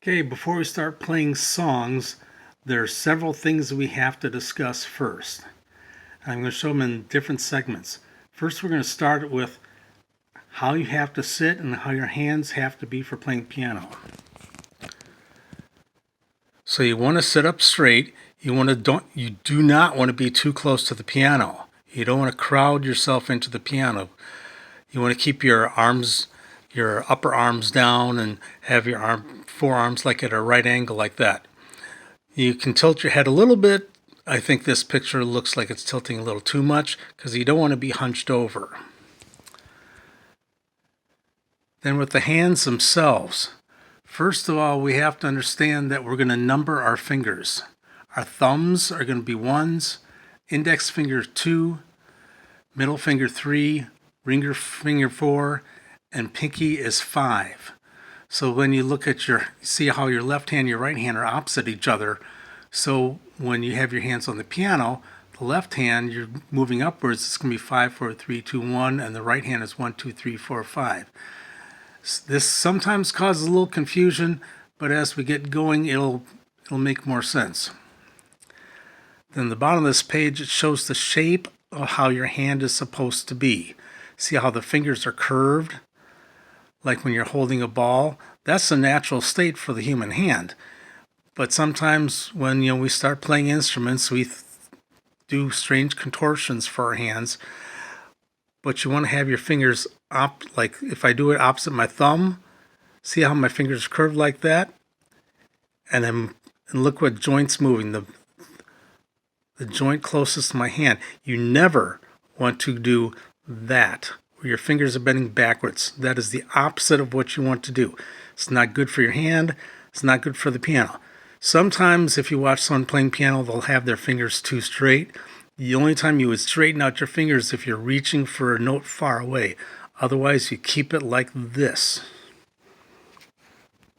Okay, before we start playing songs, there are several things that we have to discuss first. I'm going to show them in different segments. First, we're going to start with how you have to sit and how your hands have to be for playing piano. So you want to sit up straight. You do not want to be too close to the piano. You don't want to crowd yourself into the piano. You want to keep your upper arms down and have your forearms like at a right angle like that. You can tilt your head a little bit. I think this picture looks like it's tilting a little too much because you don't want to be hunched over. Then with the hands themselves, first of all, we have to understand that we're going to number our fingers. Our thumbs are going to be 1s, index finger 2, middle finger 3, ring finger 4, and pinky is 5. So when you look at see how your left hand and your right hand are opposite each other. So when you have your hands on the piano, the left hand, you're moving upwards, it's going to be 5, 4, 3, 2, 1, and the right hand is 1, 2, 3, 4, 5. This sometimes causes a little confusion, but as we get going, it'll make more sense. Then the bottom of this page, it shows the shape of how your hand is supposed to be. See how the fingers are curved? Like when you're holding a ball. That's the natural state for the human hand. But sometimes when we start playing instruments, we do strange contortions for our hands. But you want to have your fingers up, like if I do it opposite my thumb, see how my fingers curve like that? And look what joint's moving, the joint closest to my hand. You never want to do that, where your fingers are bending backwards. That is the opposite of what you want to do. It's not good for your hand. It's not good for the piano. Sometimes if you watch someone playing piano, they'll have their fingers too straight. The only time you would straighten out your fingers if you're reaching for a note far away. Otherwise, you keep it like this.